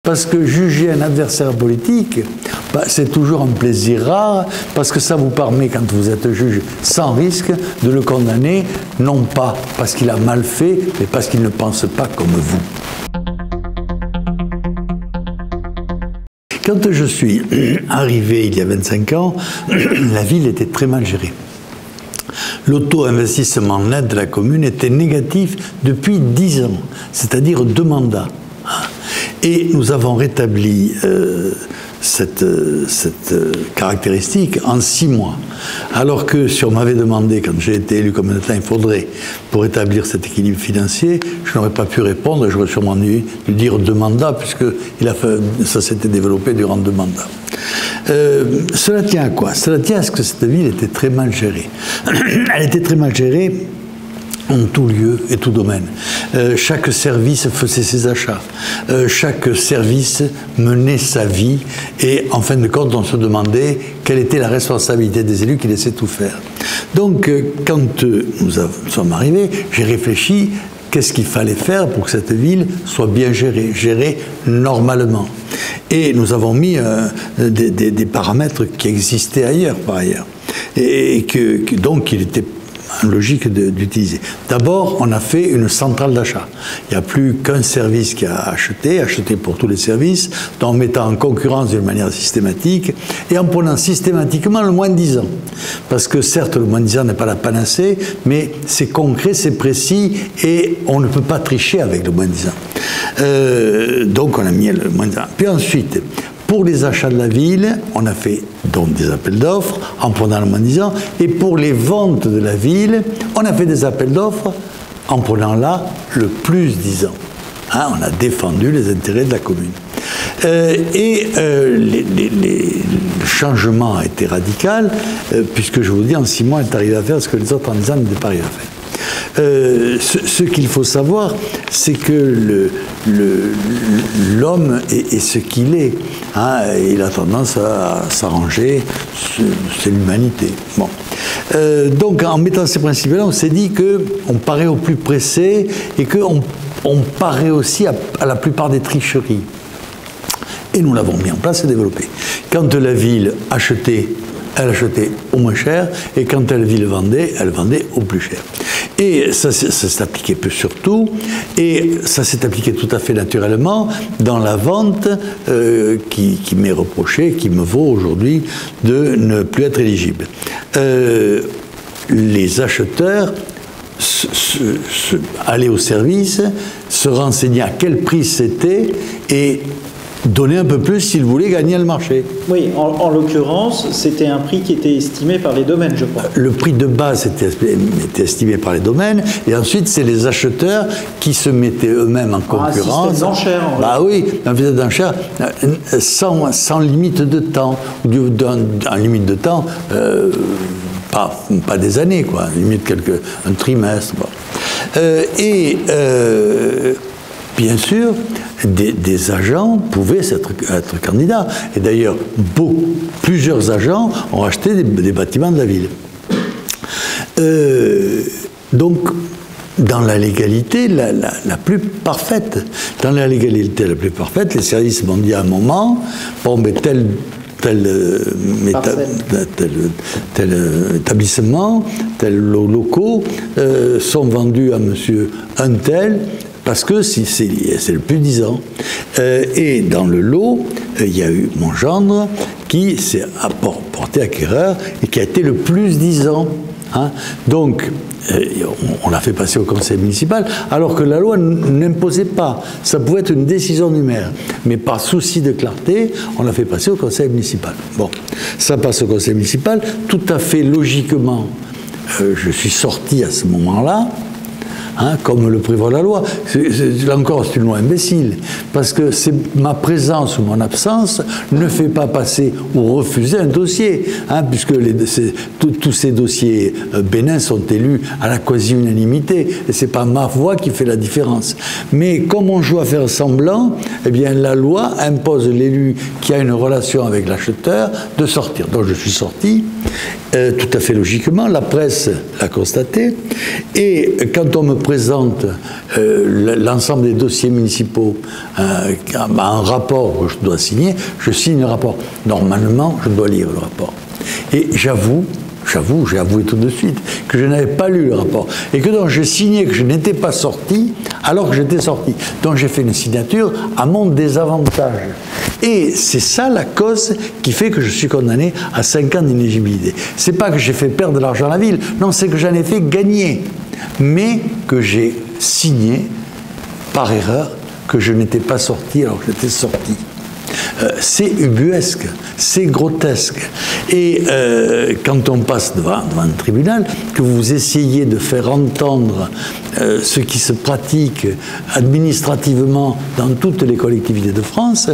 Parce que juger un adversaire politique, c'est toujours un plaisir rare, parce que ça vous permet, quand vous êtes juge sans risque, de le condamner, non pas parce qu'il a mal fait, mais parce qu'il ne pense pas comme vous. Quand je suis arrivé il y a 25 ans, la ville était très mal gérée. L'auto-investissement net de la commune était négatif depuis 10 ans, c'est-à-dire 2 mandats. Et nous avons rétabli cette caractéristique en 6 mois. Alors que si on m'avait demandé, quand j'ai été élu combien de temps il faudrait pour établir cet équilibre financier, je n'aurais pas pu répondre, j'aurais sûrement dû dire 2 mandats, puisque ça s'était développé durant 2 mandats. Cela tient à quoi? Cela tient à ce que cette ville était très mal gérée. Elle était très mal gérée en tout lieu et tout domaine. Chaque service faisait ses achats. Chaque service menait sa vie. Et en fin de compte, on se demandait quelle était la responsabilité des élus qui laissaient tout faire. Donc, quand nous sommes arrivés, j'ai réfléchi qu'est-ce qu'il fallait faire pour que cette ville soit bien gérée normalement. Et nous avons mis des paramètres qui existaient ailleurs, par ailleurs. Et donc, il était logique d'utiliser. D'abord, on a fait une centrale d'achat. Il n'y a plus qu'un service qui a acheté pour tous les services, en mettant en concurrence d'une manière systématique et en prenant systématiquement le moins de 10 ans. Parce que certes, le moins de 10 ans n'est pas la panacée, mais c'est concret, c'est précis et on ne peut pas tricher avec le moins de 10 ans. Donc on a mis le moins de 10 ans. Puis ensuite, pour les achats de la ville, on a fait donc des appels d'offres en prenant le moins de 10 ans. Et pour les ventes de la ville, on a fait des appels d'offres en prenant là le plus 10 ans. Hein, on a défendu les intérêts de la commune. Le changement a été radical, puisque je vous dis, en 6 mois, elle est arrivée à faire ce que les autres en 10 ans n'étaient pas arrivés à faire. Ce qu'il faut savoir, c'est que l'homme est ce qu'il est. Hein, il a tendance à s'arranger, c'est l'humanité. Bon. Donc en mettant ces principes-là, on s'est dit qu'on paraît au plus pressé et qu'on paraît aussi à la plupart des tricheries. Et nous l'avons mis en place et développé. Quand la ville achetait, elle achetait au moins cher, et quand la ville vendait, elle vendait au plus cher. Et ça s'est appliqué peu sur tout, et ça s'est appliqué tout à fait naturellement dans la vente qui m'est reprochée, qui me vaut aujourd'hui de ne plus être éligible. Les acheteurs allaient au service, se renseignaient à quel prix c'était, et donner un peu plus s'ils voulaient gagner le marché. Oui, en l'occurrence, c'était un prix qui était estimé par les domaines, je crois. Le prix de base était estimé par les domaines, et ensuite, c'est les acheteurs qui se mettaient eux-mêmes en concurrence. Un système d'enchères. Bah oui, un système d'enchères sans limite de temps. En limite de temps, pas des années, quoi, limite un trimestre. Bon. Bien sûr, des agents pouvaient être candidats. Et d'ailleurs, plusieurs agents ont acheté des bâtiments de la ville. Donc, dans la légalité la plus parfaite, les services m'ont dit à un moment, bon, mais tel établissement, tels locaux sont vendus à monsieur un tel, parce que c'est le plus 10 ans. Et dans le lot, il y a eu mon gendre qui s'est porté acquéreur et qui a été le plus 10 ans. Hein. Donc, on l'a fait passer au conseil municipal, alors que la loi n'imposait pas. Ça pouvait être une décision du maire. Mais par souci de clarté, on l'a fait passer au conseil municipal. Bon, ça passe au conseil municipal. Tout à fait logiquement, je suis sorti à ce moment-là. Hein, comme le prévoit la loi. Là encore, c'est une loi imbécile, parce que ma présence ou mon absence ne fait pas passer ou refuser un dossier, hein, puisque tous ces dossiers bénins sont élus à la quasi-unanimité, et ce n'est pas ma voix qui fait la différence. Mais comme on joue à faire semblant, eh bien la loi impose l'élu qui a une relation avec l'acheteur de sortir. Donc je suis sorti, tout à fait logiquement, la presse l'a constaté, et quand on me présente l'ensemble des dossiers municipaux un rapport que je dois signer, je signe le rapport. Normalement, je dois lire le rapport. Et j'ai avoué tout de suite que je n'avais pas lu le rapport et que donc j'ai signé que je n'étais pas sorti alors que j'étais sorti. Donc j'ai fait une signature à mon désavantage. Et c'est ça la cause qui fait que je suis condamné à 5 ans d'inéligibilité. C'est pas que j'ai fait perdre de l'argent à la ville, non, c'est que j'en ai fait gagner, mais que j'ai signé par erreur que je n'étais pas sorti alors que j'étais sorti. C'est ubuesque, c'est grotesque. Et quand on passe devant un tribunal, que vous essayez de faire entendre ce qui se pratique administrativement dans toutes les collectivités de France,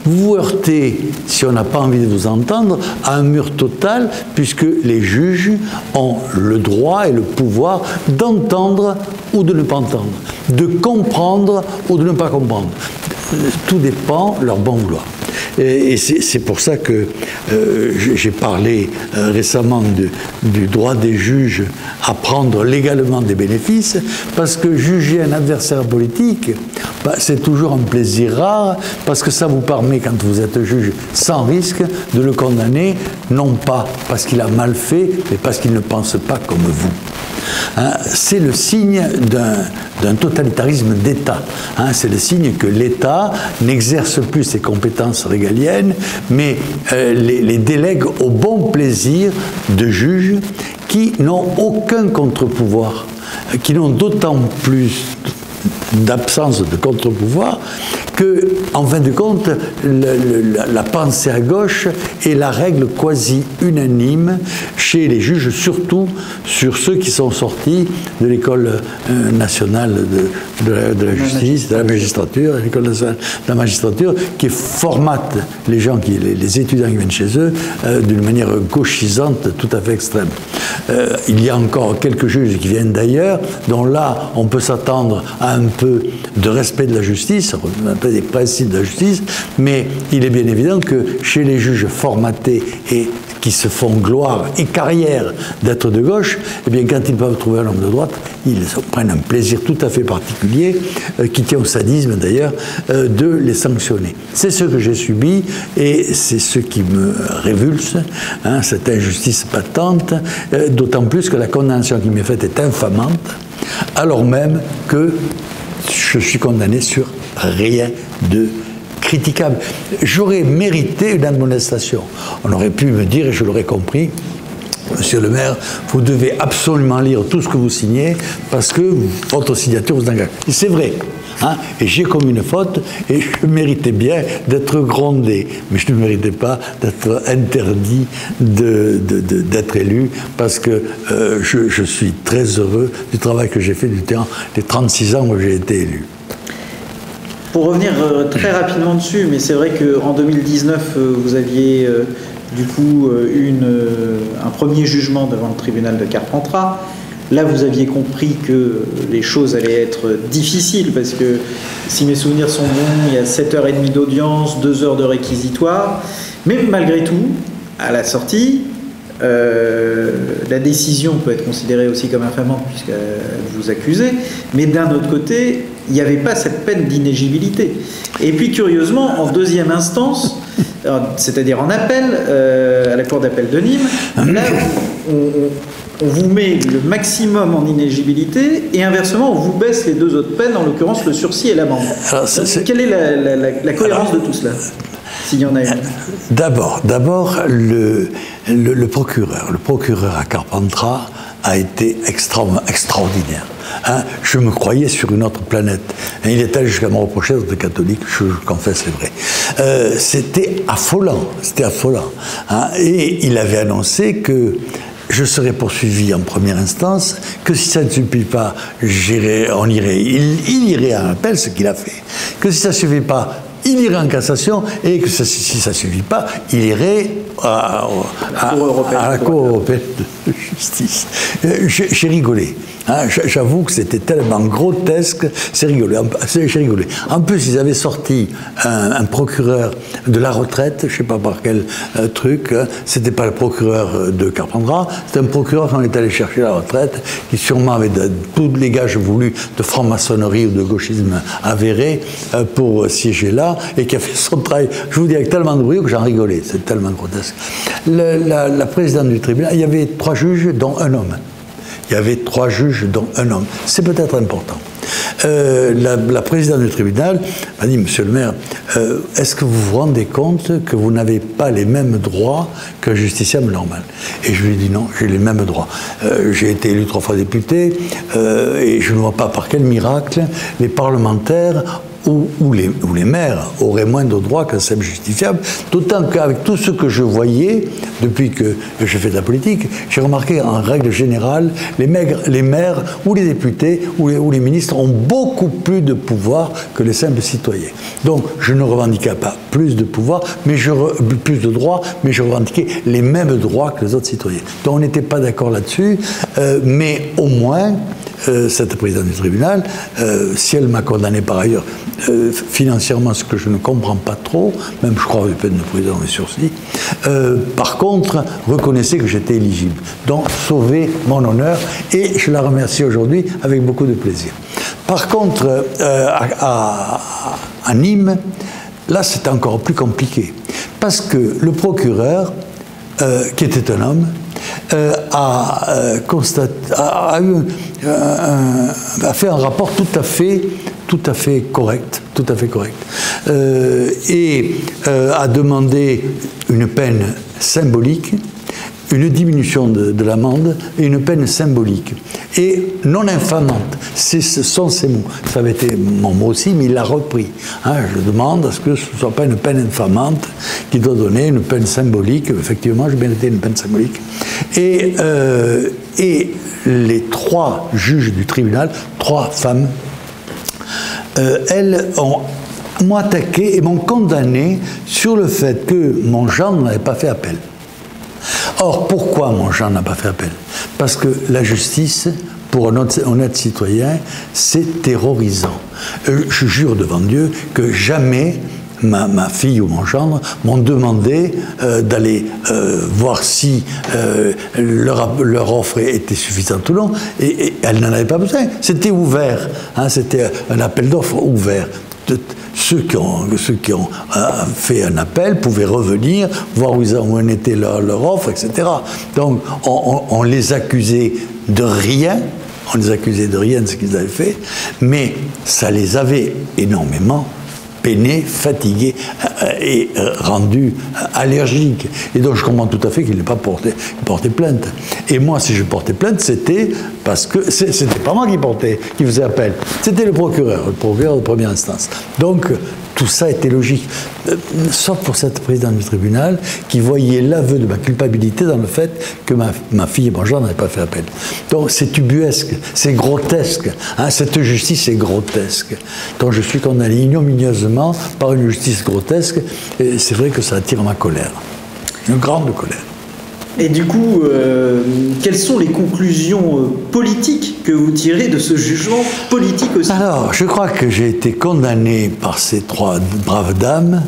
vous vous heurtez, si on n'a pas envie de vous entendre, à un mur total, puisque les juges ont le droit et le pouvoir d'entendre ou de ne pas entendre, de comprendre ou de ne pas comprendre. Tout dépend de leur bon vouloir. Et c'est pour ça que j'ai parlé récemment du droit des juges à prendre légalement des bénéfices, parce que juger un adversaire politique, c'est toujours un plaisir rare, parce que ça vous permet, quand vous êtes juge sans risque, de le condamner, non pas parce qu'il a mal fait, mais parce qu'il ne pense pas comme vous. Hein, c'est le signe d'un totalitarisme d'État. Hein, c'est le signe que l'État n'exerce plus ses compétences régaliennes, mais les délègue au bon plaisir de juges qui n'ont aucun contre-pouvoir, qui n'ont d'autant plus d'absence de contre-pouvoir que, en fin de compte, la pensée à gauche est la règle quasi unanime chez les juges, surtout sur ceux qui sont sortis de l'école nationale de la justice, de la magistrature, l'école nationale de la magistrature, qui formate les gens, les étudiants qui viennent chez eux, d'une manière gauchisante tout à fait extrême. Il y a encore quelques juges qui viennent d'ailleurs, dont là, on peut s'attendre à un peu de respect de la justice, un peu des principes de la justice, mais il est bien évident que chez les juges formatés et qui se font gloire et carrière d'être de gauche, eh bien, quand ils peuvent trouver un homme de droite, ils prennent un plaisir tout à fait particulier, qui tient au sadisme d'ailleurs, de les sanctionner. C'est ce que j'ai subi et c'est ce qui me révulse, hein, cette injustice patente, d'autant plus que la condamnation qui m'est faite est infamante, alors même que je suis condamné sur rien de critiquable. J'aurais mérité une admonestation. On aurait pu me dire, et je l'aurais compris, Monsieur le maire, vous devez absolument lire tout ce que vous signez parce que votre signature vous engage. Et c'est vrai. Hein, et j'ai commis une faute et je méritais bien d'être grondé, mais je ne méritais pas d'être interdit d'être élu parce que je suis très heureux du travail que j'ai fait durant les 36 ans où j'ai été élu. Pour revenir très rapidement dessus, mais c'est vrai qu'en 2019, vous aviez du coup un premier jugement devant le tribunal de Carpentras. Là, vous aviez compris que les choses allaient être difficiles parce que, si mes souvenirs sont bons, il y a 7h30 d'audience, 2 heures de réquisitoire. Mais malgré tout, à la sortie, la décision peut être considérée aussi comme infamante puisqu'elle vous accusez, mais d'un autre côté, il n'y avait pas cette peine d'inéligibilité. Et puis, curieusement, en deuxième instance, c'est-à-dire en appel, à la cour d'appel de Nîmes, là, on vous met le maximum en inéligibilité et inversement, on vous baisse les 2 autres peines, en l'occurrence le sursis et l'amende. Quelle est la cohérence de tout cela, s'il y en a une? D'abord, le procureur à Carpentras a été extraordinaire. Hein, je me croyais sur une autre planète. Il est allé jusqu'à me reprocher d'être catholique, je confesse, c'est vrai. C'était affolant, hein, et il avait annoncé que je serais poursuivi en première instance, que si ça ne suffit pas, il irait à appel, ce qu'il a fait. Que si ça ne suffit pas, il irait en cassation, et que si ça ne suffit pas, il irait à la Cour européenne de justice. J'ai rigolé. Hein, j'avoue que c'était tellement grotesque, j'ai rigolé. En plus, ils avaient sorti un procureur de la retraite, je ne sais pas par quel truc, c'était pas le procureur de Carpentras, c'était un procureur qu'on est allé chercher à la retraite, qui sûrement avait tous les gages voulus de franc-maçonnerie ou de gauchisme avéré pour siéger là, et qui a fait son travail, je vous dis, avec tellement de bruit que j'en rigolais, c'est tellement grotesque. La présidente du tribunal, il y avait 3 juges, dont un homme. Il y avait 3 juges, dont un homme. C'est peut-être important. La présidente du tribunal m'a dit, monsieur le maire, est-ce que vous vous rendez compte que vous n'avez pas les mêmes droits qu'un justiciable normal? Et je lui ai dit non, j'ai les mêmes droits. J'ai été élu 3 fois député, et je ne vois pas par quel miracle les parlementaires ou les maires auraient moins de droits qu'un simple justiciable, d'autant qu'avec tout ce que je voyais depuis que je fais de la politique, j'ai remarqué en règle générale, les maires ou les députés ou les ministres ont beaucoup plus de pouvoir que les simples citoyens. Donc je ne revendiquais pas plus de pouvoir, plus de droits, mais je revendiquais les mêmes droits que les autres citoyens. Donc on n'était pas d'accord là-dessus, mais au moins cette présidente du tribunal, si elle m'a condamné par ailleurs financièrement, ce que je ne comprends pas trop, même je crois aux peines de prison et sursis, par contre, reconnaissait que j'étais éligible. Donc, sauver mon honneur, et je la remercie aujourd'hui avec beaucoup de plaisir. Par contre, à Nîmes, là, c'est encore plus compliqué, parce que le procureur, qui était un homme, a fait un rapport tout à fait correct, et a demandé une peine symbolique, une diminution de l'amende et une peine symbolique et non infamante. Ce sont ces mots. Ça avait été mon mot aussi, mais il l'a repris. Hein, je demande à ce que ce ne soit pas une peine infamante qui doit donner une peine symbolique. Effectivement, j'ai bien été une peine symbolique. Et les 3 juges du tribunal, 3 femmes, elles m'ont attaqué et m'ont condamné sur le fait que mon gendre n'avait pas fait appel. Or, pourquoi mon gendre n'a pas fait appel? Parce que la justice, pour un honnête citoyen, c'est terrorisant. Je jure devant Dieu que jamais ma fille ou mon gendre m'ont demandé d'aller voir si leur offre était suffisante ou non, et elle n'en avait pas besoin. C'était ouvert, hein, c'était un appel d'offres ouvert. Ceux qui ont fait un appel pouvaient revenir, voir où en était leur offre, etc. Donc on les accusait de rien, de ce qu'ils avaient fait, mais ça les avait énormément peinés, fatigués et rendus allergiques. Et donc je comprends tout à fait qu'il n'ait pas porté plainte. Et moi, si je portais plainte, c'était parce que c'était pas moi qui faisait appel, c'était le procureur de première instance. Donc tout ça était logique, sauf pour cette présidente du tribunal qui voyait l'aveu de ma culpabilité dans le fait que ma fille et mon gendre n'avaient pas fait appel. Donc c'est ubuesque, c'est grotesque, hein, cette justice est grotesque. Donc je suis condamné ignominieusement par une justice grotesque, et c'est vrai que ça attire ma colère, une grande colère. Et du coup, quelles sont les conclusions politiques que vous tirez de ce jugement politique aussi? Alors, je crois que j'ai été condamné par ces 3 braves dames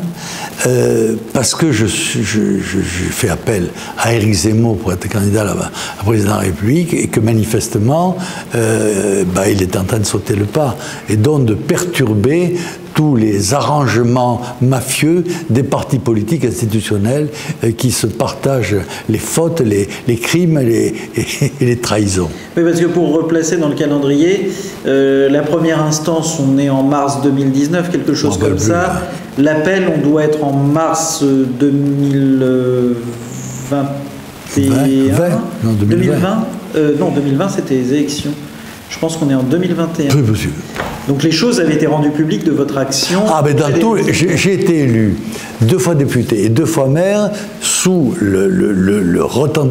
parce que je fais appel à Éric Zemmour pour être candidat à président de la République et que manifestement, il est en train de sauter le pas et donc de perturber tous les arrangements mafieux des partis institutionnels qui se partagent les fautes, les crimes et les trahisons. Oui, parce que pour replacer dans le calendrier, la première instance, on est en mars 2019, quelque chose comme ça. L'appel, on doit être en mars 2021. 2020 non, 2020, c'était les élections. Je pense qu'on est en 2021. Très possible. Donc les choses avaient été rendues publiques de votre action. Ah, mais dans tout, j'ai été élu 2 fois député et 2 fois maire sous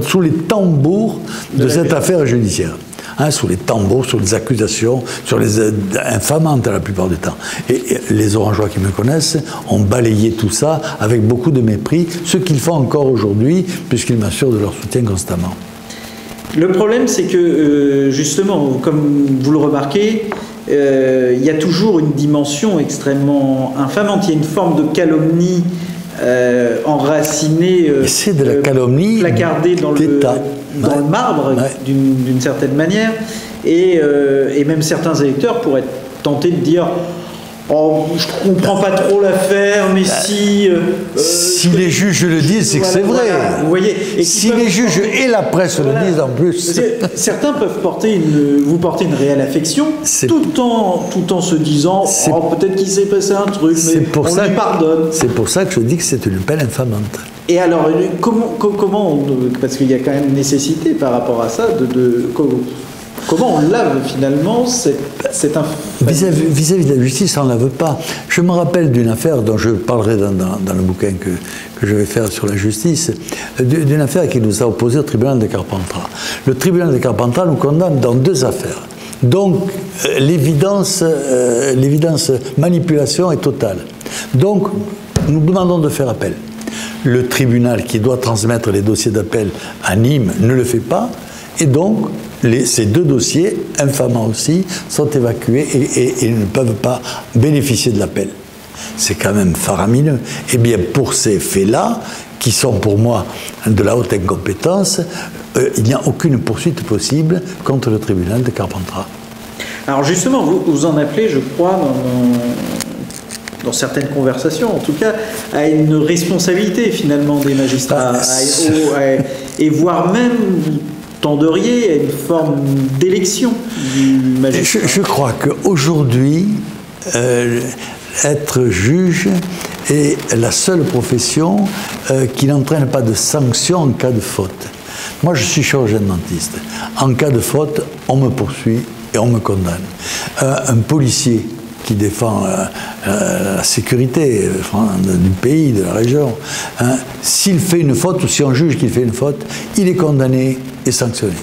sous les tambours de cette affaire judiciaire. Hein, sous les tambours, sous les accusations, sur les infamantes la plupart du temps. Et les Orangeois qui me connaissent ont balayé tout ça avec beaucoup de mépris, ce qu'ils font encore aujourd'hui, puisqu'ils m'assurent de leur soutien constamment. Le problème, c'est que, justement, comme vous le remarquez, il y a toujours une dimension extrêmement infamante. Il y a une forme de calomnie enracinée, c'est de la calomnie placardée dans le marbre, d'une certaine manière. Et même certains électeurs pourraient être tentés de dire « Oh, je comprends pas trop l'affaire, mais si... si les juges le disent, c'est que c'est vrai. Voilà, vous voyez, et si les juges et la presse le disent en plus. Certains peuvent vous porter une réelle affection, tout en se disant « Oh, peut-être qu'il s'est passé un truc, mais on lui pardonne. » C'est pour ça que je dis que c'est une peine infamante. Et alors, comment parce qu'il y a quand même nécessité par rapport à ça, comment on lave finalement cette vis-à-vis de la justice, on ne lave pas. Je me rappelle d'une affaire dont je parlerai dans le bouquin que je vais faire sur la justice, d'une affaire qui nous a opposé au tribunal de Carpentras. Le tribunal de Carpentras nous condamne dans 2 affaires. Donc, l'évidence manipulation est totale. Donc, nous demandons de faire appel. Le tribunal qui doit transmettre les dossiers d'appel à Nîmes ne le fait pas, et donc ces 2 dossiers, infamants aussi, sont évacués et ne peuvent pas bénéficier de l'appel. C'est quand même faramineux. Eh bien, pour ces faits-là, qui sont pour moi de la haute incompétence, il n'y a aucune poursuite possible contre le tribunal de Carpentras. Alors justement, vous en appelez, je crois, dans certaines conversations, en tout cas, à une responsabilité finalement des magistrats, et voire même vous tenderiez à une forme d'élection du magistrat. Je crois qu'aujourd'hui, être juge est la seule profession qui n'entraîne pas de sanction en cas de faute. Moi, je suis chirurgien dentiste. En cas de faute, on me poursuit et on me condamne. Un policier qui défend la sécurité du pays, de la région, s'il fait une faute, ou si on juge qu'il fait une faute, il est condamné et sanctionné.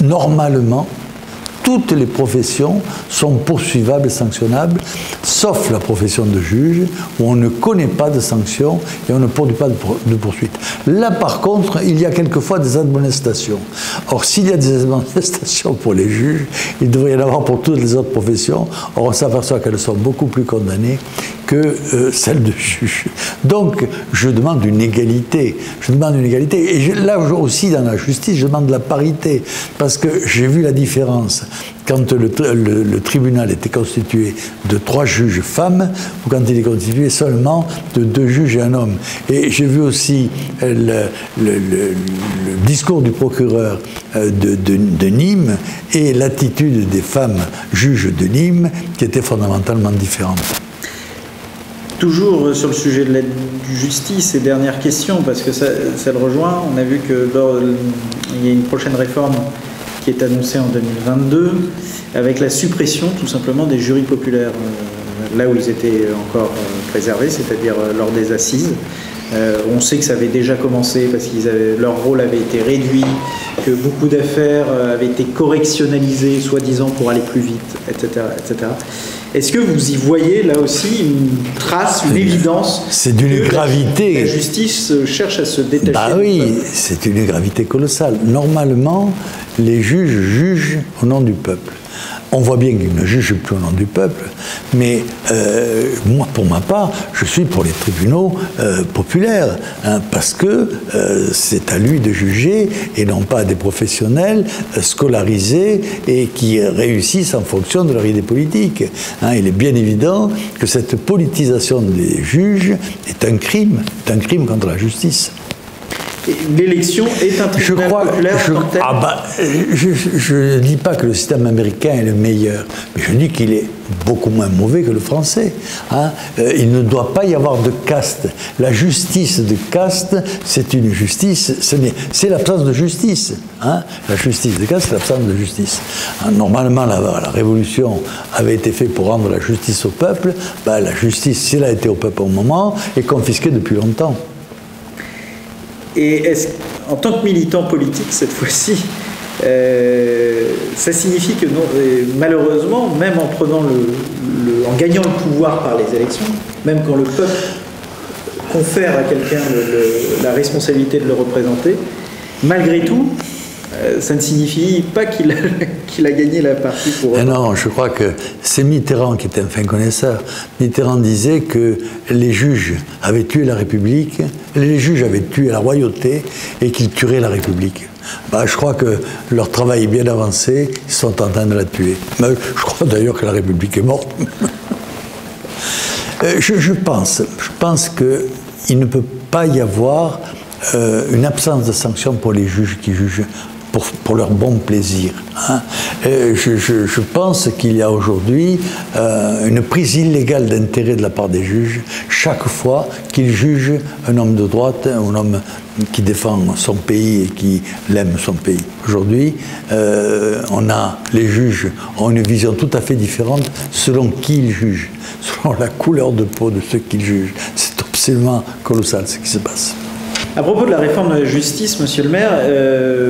Normalement, toutes les professions sont poursuivables et sanctionnables, sauf la profession de juge, où on ne connaît pas de sanctions et on ne produit pas de poursuite. Là, par contre, il y a quelquefois des admonestations. Or, s'il y a des admonestations pour les juges, il devrait y en avoir pour toutes les autres professions. Or, on s'aperçoit qu'elles sont beaucoup plus condamnées que celles de juges. Donc, je demande une égalité. Je demande une égalité. Et là aussi, dans la justice, je demande la parité. Parce que j'ai vu la différence quand le tribunal était constitué de 3 juges femmes, ou quand il est constitué seulement de 2 juges et un homme. Et j'ai vu aussi le discours du procureur de Nîmes et l'attitude des femmes juges de Nîmes qui était fondamentalement différente. Toujours sur le sujet de l'aide de justice, et dernière question, parce que ça le rejoint, on a vu qu'il y a une prochaine réforme qui est annoncée en 2022, avec la suppression tout simplement des jurys populaires, là où ils étaient encore préservés, c'est-à-dire lors des assises. On sait que ça avait déjà commencé parce que leur rôle avait été réduit, que beaucoup d'affaires avaient été correctionnalisées, soi-disant pour aller plus vite, etc., etc. Est-ce que vous y voyez là aussi une trace, une évidence? C'est d'une gravité. La justice cherche à se détacher. Bah oui, c'est une gravité colossale. Normalement, les juges jugent au nom du peuple. On voit bien qu'ils ne jugent plus au nom du peuple, mais moi, pour ma part, je suis pour les tribunaux populaires, parce que c'est à lui de juger et non pas à des professionnels scolarisés et qui réussissent en fonction de leur idée politique. Il est bien évident que cette politisation des juges est un crime contre la justice. L'élection est un tribunal populaire en tant que tel. Je ne dis pas que le système américain est le meilleur, mais je dis qu'il est beaucoup moins mauvais que le français. Il ne doit pas y avoir de caste. La justice de caste, c'est une justice, c'est l'absence de justice. La justice de caste, c'est l'absence de justice. Normalement, la révolution avait été faite pour rendre la justice au peuple. La justice, si elle a été au peuple au moment, est confisquée depuis longtemps. Et en tant que militant politique, cette fois-ci, ça signifie que malheureusement, même en en gagnant le pouvoir par les élections, même quand le peuple confère à quelqu'un la responsabilité de le représenter, malgré tout, ça ne signifie pas qu'il a gagné la partie pour... Non, je crois que c'est Mitterrand qui était un fin connaisseur. Mitterrand disait que les juges avaient tué la République, les juges avaient tué la royauté et qu'ils tueraient la République. Je crois que leur travail est bien avancé, ils sont en train de la tuer. Je crois d'ailleurs que la République est morte. Je pense qu'il ne peut pas y avoir une absence de sanction pour les juges qui jugent pour leur bon plaisir. Hein. Je pense qu'il y a aujourd'hui une prise illégale d'intérêt de la part des juges chaque fois qu'ils jugent un homme de droite, un homme qui défend son pays et qui aime son pays. Aujourd'hui, les juges ont une vision tout à fait différente selon qui ils jugent, selon la couleur de peau de ceux qu'ils jugent. C'est absolument colossal ce qui se passe. À propos de la réforme de la justice, monsieur le maire,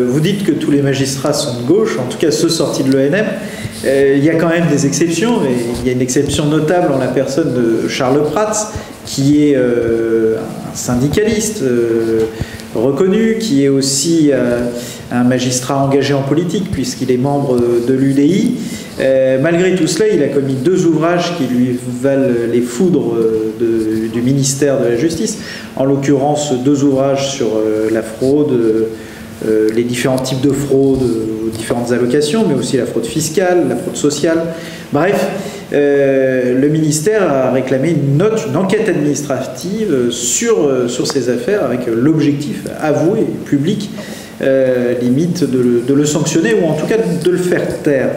vous dites que tous les magistrats sont de gauche, en tout cas ceux sortis de l'ENM. Il y a quand même des exceptions, mais il y a une exception notable en la personne de Charles Prats, qui est un syndicaliste reconnu, qui est aussi un magistrat engagé en politique, puisqu'il est membre de l'UDI. Malgré tout cela, il a commis 2 ouvrages qui lui valent les foudres du ministère de la Justice. En l'occurrence, 2 ouvrages sur la fraude, les différents types de fraude aux différentes allocations, mais aussi la fraude fiscale, la fraude sociale. Bref, le ministère a réclamé une enquête administrative sur ces affaires avec l'objectif avoué et public, limite de le sanctionner ou en tout cas de le faire taire.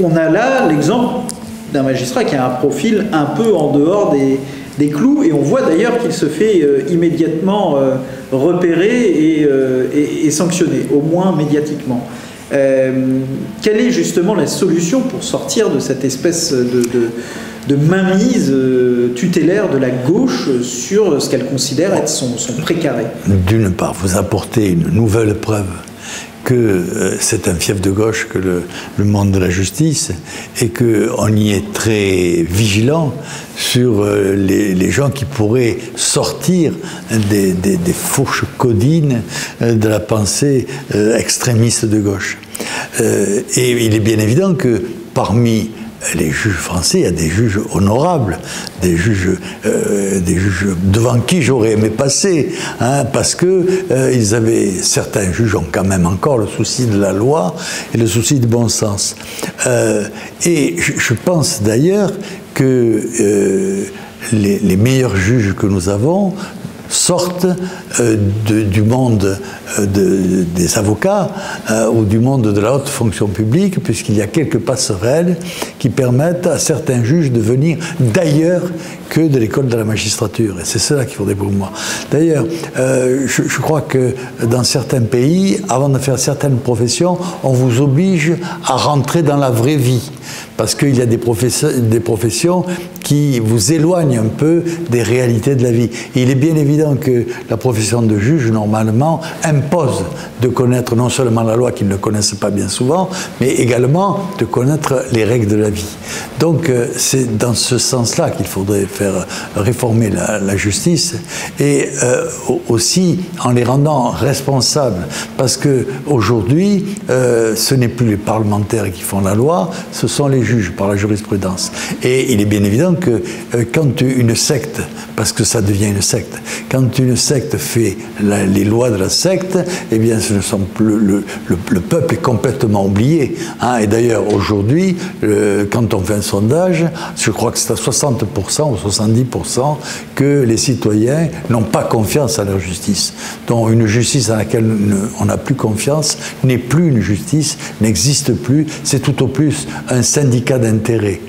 On a là l'exemple d'un magistrat qui a un profil un peu en dehors des clous, et on voit d'ailleurs qu'il se fait immédiatement repérer et sanctionner, au moins médiatiquement. Quelle est justement la solution pour sortir de cette espèce de mainmise tutélaire de la gauche sur ce qu'elle considère être son précaré? D'une part, vous apportez une nouvelle preuve que c'est un fief de gauche que le monde de la justice, et qu'on y est très vigilant sur les gens qui pourraient sortir des fourches codines de la pensée extrémiste de gauche. Et il est bien évident que parmi les juges français, il y a des juges honorables, des juges devant qui j'aurais aimé passer, hein, parce que certains juges ont quand même encore le souci de la loi et le souci du bon sens. Et je pense d'ailleurs que les meilleurs juges que nous avons sortent du monde des avocats ou du monde de la haute fonction publique, puisqu'il y a quelques passerelles qui permettent à certains juges de venir d'ailleurs que de l'école de la magistrature. Et c'est cela qu'il faudrait pour moi. D'ailleurs, je crois que dans certains pays, avant de faire certaines professions, on vous oblige à rentrer dans la vraie vie, parce qu'il y a des professions qui vous éloignent un peu des réalités de la vie. Et il est bien évident que la profession de juge, normalement, impose de connaître non seulement la loi qu'ils ne connaissent pas bien souvent, mais également de connaître les règles de la vie. Donc c'est dans ce sens-là qu'il faudrait faire réformer la justice, et aussi en les rendant responsables, parce qu'aujourd'hui, ce n'est plus les parlementaires qui font la loi, ce sont les juges par la jurisprudence. Et il est bien évident que quand une secte, parce que ça devient une secte, quand une secte fait les lois de la secte, eh bien ce ne sont plus, le peuple est complètement oublié. Hein. Et d'ailleurs aujourd'hui, quand on fait un sondage, je crois que c'est à 60% ou 70% que les citoyens n'ont pas confiance à leur justice. Donc une justice à laquelle on n'a plus confiance n'est plus une justice, n'existe plus, c'est tout au plus un syndicat d'intérêt.